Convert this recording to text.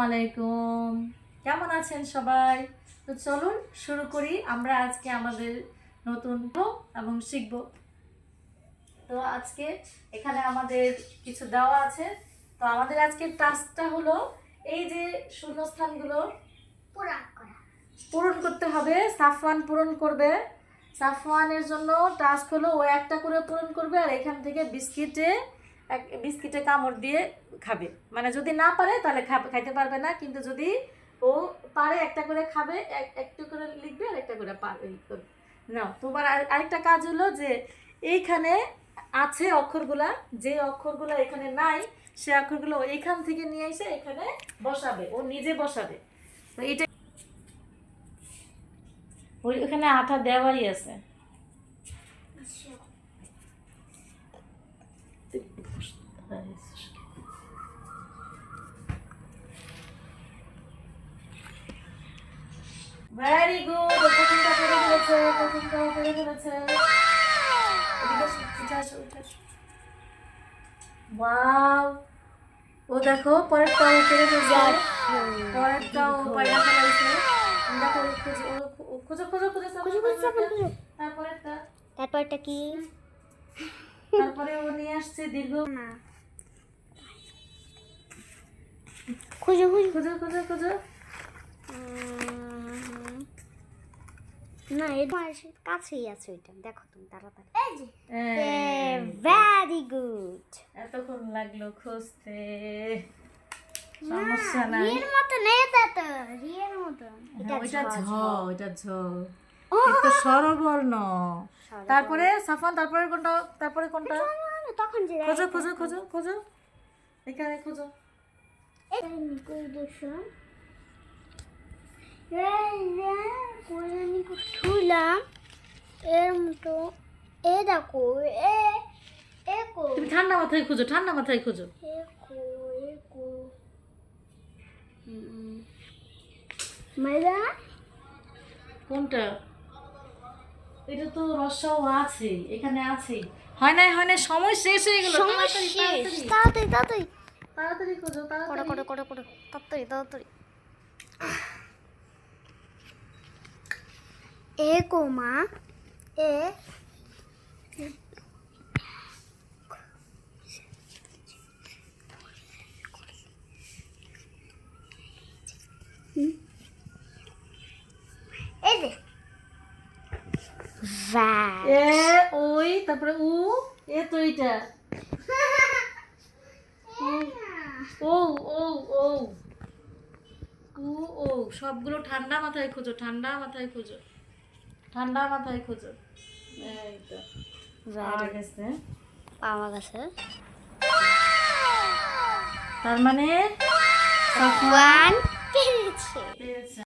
আলাইকুম, কেমন আছেন সবাই? তো চলুন শুরু করি। আমরা আজকে আমাদের নতুন এবং শিখব। তো আজকে এখানে আমাদের কিছু দেওয়া আছে। তো আমাদের আজকের টাস্কটা হলো এই যে শূন্যস্থানগুলো পূরণ করতে হবে। সাফওয়ান পূরণ করবে। সাফওয়ানের জন্য টাস্ক হলো ও একটা করে পূরণ করবে আর এখান থেকে বিস্কিটে কামড় দিয়ে খাবে। মানে যদি না পারে তাহলে খাইতে পারবে না, কিন্তু যদি ও পারে একটা করে খাবে, একটু করে লিখবে আর একটা করে করবে। নাও, তোমার আরেকটা কাজ হলো যে এইখানে আছে অক্ষরগুলা, যে অক্ষরগুলা এখানে নাই সে অক্ষরগুলো এইখান থেকে নিয়ে এসে এখানে বসাবে, ও নিজে বসাবে। তো এটা ওইখানে আঠা দেওয়াই আছে। ভেরি গুড, প্রথমটা করে ফেলেছে। ওয়াও, ও দেখো পরেরটাও করে ফেলছে, পরেরটাও পায়রা ফেলাইছে। দেখো খোঁজো। তারপরটা কি? তারপরে ও নিয়ে আসছে দীর্ঘ। খুঁজো না, এটা কাছেই আছে ওইটা, দেখো তুমি তাড়াতাড়ি। এই যে ভেরি গুড। এতক্ষণ লাগলো খুঁজতে, সমস্যা নাই। রিয়ের মতো নেই তো, রিয়ের মতো। ওইটা ঝ এটা স্বরবর্ণ। তারপরে সাফান, তারপরে কোনটা? তখন যে খোঁজো এখানে খোঁজো। ছুলাম এর মতো। এ দেখো, তুমি ঠান্ডা মাথায় খোঁজো। মেলা কোনটা? এটা তো রসাও আছে, এখানে আছে। হয় না, সময় শেষ হয়ে গেল। তাড়াতাড়ি খোঁজো, তাড়াতাড়ি। এ কোমা এ এই যে এ ওই, তারপরে উ, এ তো এইটা। ও ও ও উ ও, সবগুলো ঠান্ডা মাথায় খোঁজো। এই তো পাওয়া গেছে। তার মানে সাফওয়ান পেরেছে।